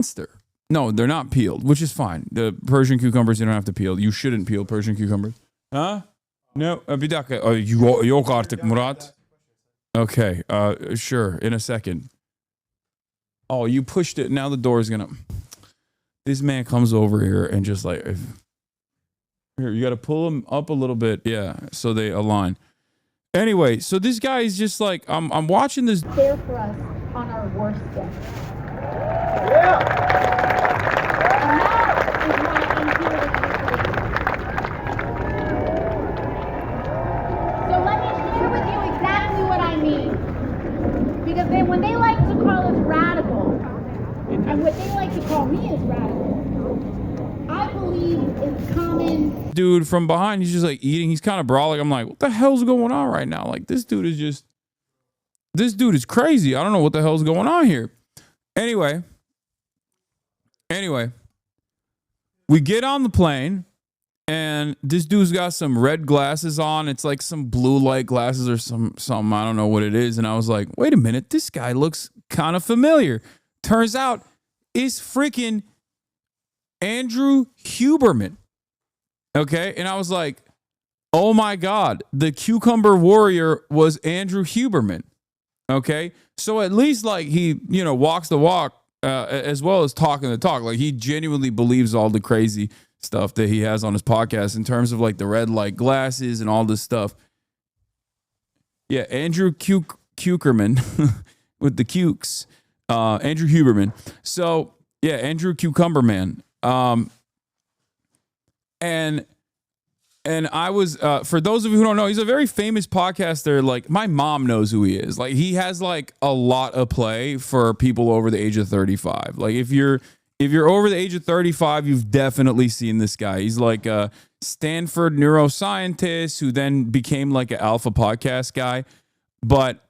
monster. No, they're not peeled, which is fine. The Persian cucumbers, you don't have to peel. You shouldn't peel Persian cucumbers. Huh? No, bir dakika. Yok artık Murat. Okay, sure, in a second. Oh, you pushed it. Now the door's gonna... This man comes over here and just like... Here, you gotta pull him up a little bit. Yeah, so they align. Anyway, so this guy is just like... I'm watching this... There for us on our worst day. Yeah. Because then when they like to call us radical, and what they like to call me is radical, I believe it's common. Dude from behind, he's just like eating. He's kind of brawling. I'm like, what the hell's going on right now? Like, this dude is crazy. I don't know what the hell's going on here. Anyway, we get on the plane. And this dude's got some red glasses on. It's like some blue light glasses or something. I don't know what it is. And I was like, wait a minute. This guy looks kind of familiar. Turns out it's freaking Andrew Huberman. Okay. And I was like, oh my God. The cucumber warrior was Andrew Huberman. Okay. So at least like he, walks the walk as well as talking the talk. Like he genuinely believes all the crazy stuff that he has on his podcast in terms of like the red light glasses and all this stuff. Yeah, Andrew Cukerman with the cukes. Andrew Huberman. So yeah, Andrew Cucumber Man. And I was for those of you who don't know, he's a very famous podcaster. Like my mom knows who he is. Like he has like a lot of play for people over the age of 35. Like if you're over the age of 35, you've definitely seen this guy. He's like a Stanford neuroscientist who then became like an alpha podcast guy. But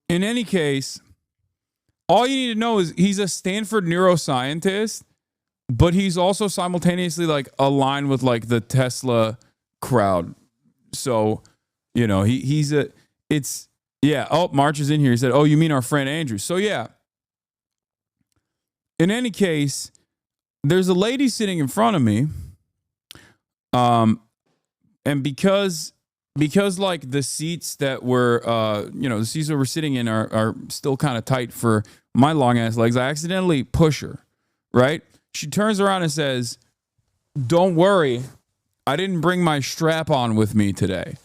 in any case, all you need to know is he's a Stanford neuroscientist, but he's also simultaneously like aligned with like the Tesla crowd. So, yeah. Oh, March is in here. He said, oh, you mean our friend Andrew. So, yeah. In any case, there's a lady sitting in front of me. And because like the seats that were, the seats that we're sitting in are still kind of tight for my long ass legs, I accidentally push her, right? She turns around and says, don't worry. I didn't bring my strap on with me today.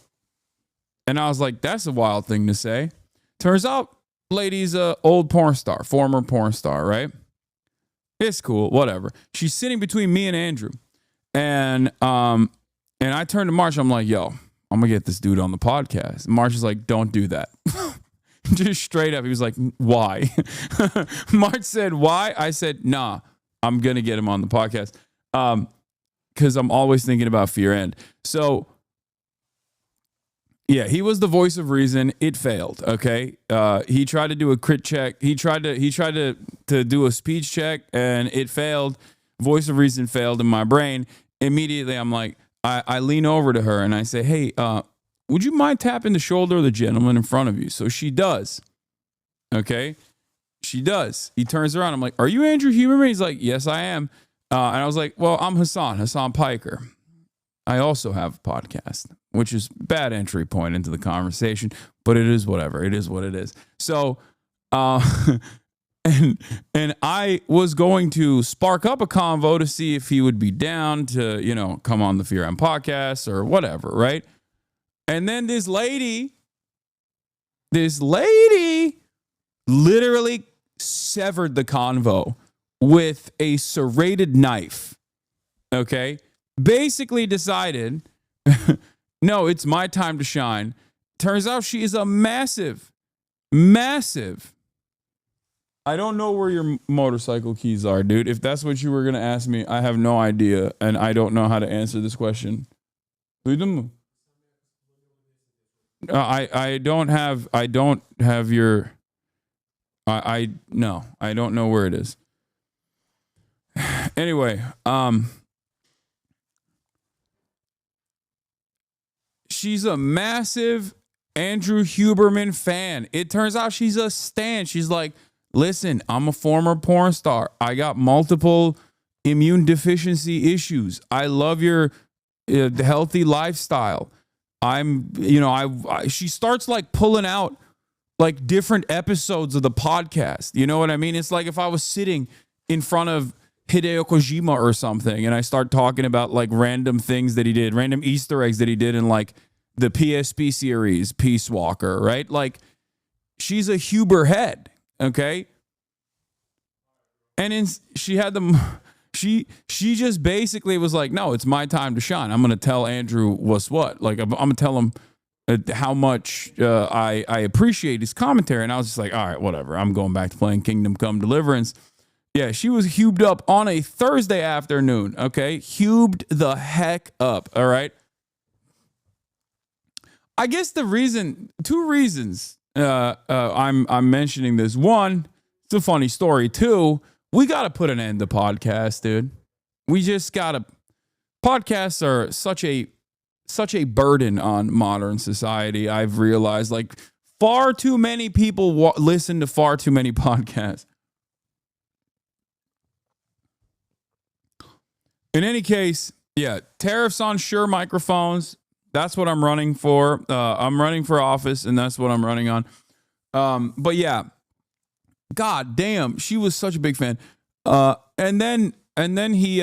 And I was like, that's a wild thing to say. Turns out, lady's a old porn star, former porn star, right? It's cool, whatever. She's sitting between me and Andrew. And I turned to March, I'm like, yo, I'm gonna get this dude on the podcast. And March is like, don't do that. Just straight up. He was like, why? March said, why? I said, nah, I'm gonna get him on the podcast. Because I'm always thinking about fear end. So yeah, he was the voice of reason. It failed. Okay. He tried to do a crit check. He tried to do a speech check and it failed. Voice of reason failed in my brain. Immediately, I'm like, I lean over to her and I say, hey, would you mind tapping the shoulder of the gentleman in front of you? So she does. Okay. She does. He turns around. I'm like, are you Andrew Huberman? He's like, yes, I am. And I was like, well, I'm Hassan Piker. I also have a podcast, which is bad entry point into the conversation, but it is whatever. It is what it is. So, and I was going to spark up a convo to see if he would be down to, come on the Fear M podcast or whatever, right? And then this lady literally severed the convo with a serrated knife. Okay? Basically decided, no, it's my time to shine. Turns out she is a massive. I don't know where your motorcycle keys are, dude. If that's what you were going to ask me, I have no idea. And I don't know how to answer this question. I don't have your, no, I don't know where it is. Anyway, she's a massive Andrew Huberman fan. It turns out she's a stan. She's like, listen, I'm a former porn star. I got multiple immune deficiency issues. I love your healthy lifestyle. She starts like pulling out like different episodes of the podcast. You know what I mean? It's like if I was sitting in front of Hideo Kojima or something and I start talking about like random things that he did, random Easter eggs that he did in like the PSP series, Peace Walker, right? Like she's a Huber head, okay? And she had she just basically was like, no, it's my time to shine. I'm going to tell Andrew what's what. Like I'm going to tell him how much I appreciate his commentary. And I was just like, all right, whatever. I'm going back to playing Kingdom Come Deliverance. Yeah, she was hubed up on a Thursday afternoon, okay? Hubed the heck up, all right? I guess two reasons I'm mentioning this. One, it's a funny story. Two, we got to put an end to podcasts, dude. We just got to. Podcasts are such a burden on modern society. I've realized like far too many people listen to far too many podcasts. In any case, yeah, tariffs on Shure microphones. That's what I'm running for. I'm running for office, and that's what I'm running on. But yeah, God damn, she was such a big fan. And then he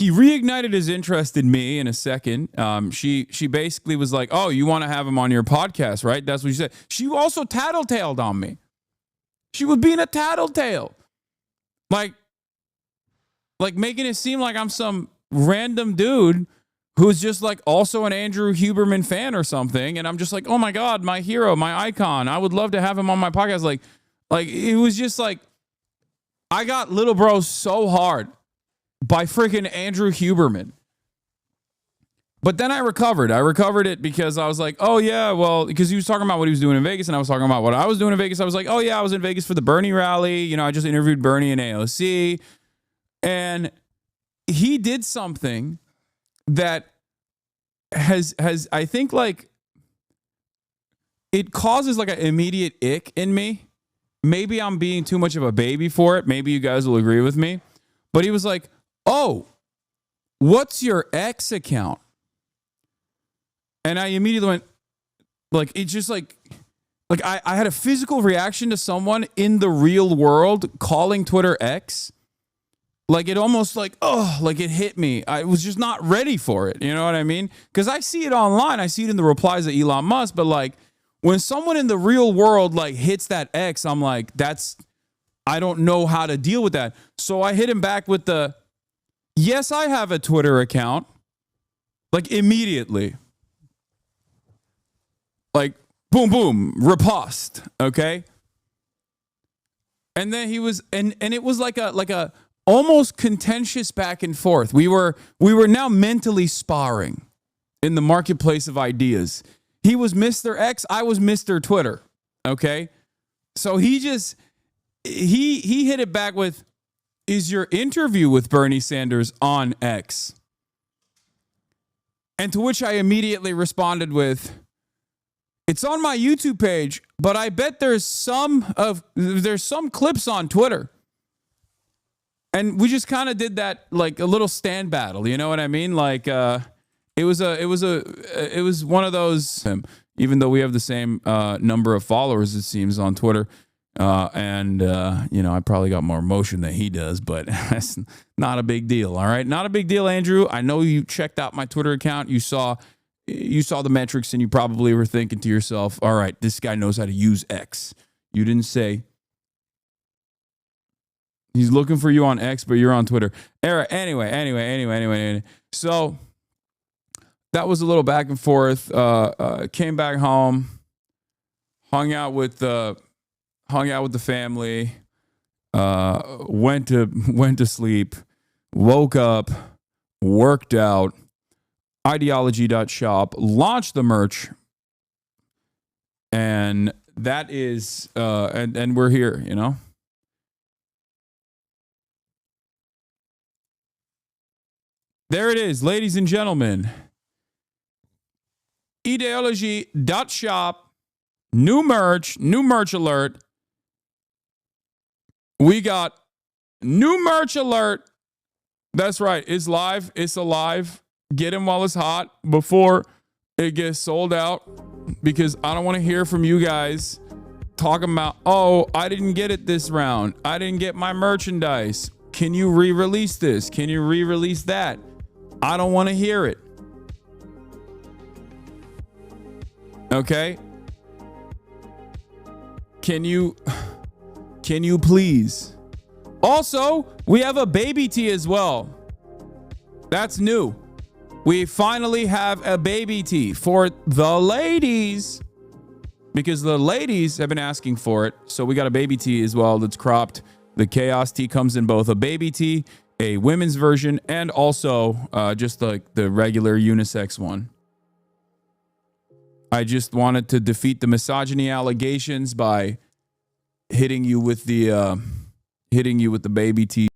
reignited his interest in me in a second. She basically was like, "Oh, you want to have him on your podcast, right?" That's what she said. She also tattletaled on me. She was being a tattletale, like making it seem like I'm some random dude who's just like also an Andrew Huberman fan or something. And I'm just like, oh my God, my hero, my icon. I would love to have him on my podcast. Like it was just like, I got little bro so hard by freaking Andrew Huberman. But then I recovered. I recovered it because I was like, oh yeah, well, because he was talking about what he was doing in Vegas and I was talking about what I was doing in Vegas. I was like, oh yeah, I was in Vegas for the Bernie rally. You know, I just interviewed Bernie in AOC. And he did something that has I think like it causes like an immediate ick in me. Maybe I'm being too much of a baby for it. Maybe you guys will agree with me. But he was like, oh, what's your X account? And I immediately went, like, it's just like I had a physical reaction to someone in the real world calling Twitter X. Like it almost like, oh, like it hit me. I was just not ready for it. You know what I mean? Because I see it online. I see it in the replies of Elon Musk. But like when someone in the real world like hits that X, I'm like, I don't know how to deal with that. So I hit him back with the, yes, I have a Twitter account. Like immediately. Like boom, boom, riposte. Okay. And then he was, and it was like a, almost contentious back and forth. We were now mentally sparring in the marketplace of ideas. He was Mr. X, I was Mr. Twitter. Okay? So he hit it back with, is your interview with Bernie Sanders on X? And to which I immediately responded with, it's on my YouTube page, but I bet there's some clips on Twitter. And we just kind of did that like a little stand battle, you know what I mean? Like it was one of those. Even though we have the same number of followers, it seems on Twitter, and I probably got more emotion than he does, but that's not a big deal. All right, not a big deal, Andrew. I know you checked out my Twitter account. You saw the metrics, and you probably were thinking to yourself, all right, this guy knows how to use X. You didn't say. He's looking for you on X, but you're on Twitter. Anyway. So that was a little back and forth. Came back home, hung out with the family. Went to sleep. Woke up. Worked out. Ideology.shop. Launched the merch. And that is and we're here, you know. There it is, ladies and gentlemen. ideology.shop. New merch alert. We got new merch alert. That's right. It's live. It's alive. Get in while it's hot before it gets sold out, because I don't want to hear from you guys talking about, oh, I didn't get it this round. I didn't get my merchandise. Can you re-release this? Can you re-release that? I don't want to hear it. Okay? Can you please? Also, we have a baby tee as well. That's new. We finally have a baby tee for the ladies, because the ladies have been asking for it. So we got a baby tee as well that's cropped. The Chaos tee comes in both a baby tee, a women's version, and also just like the regular unisex one. I just wanted to defeat the misogyny allegations by hitting you with the baby tee.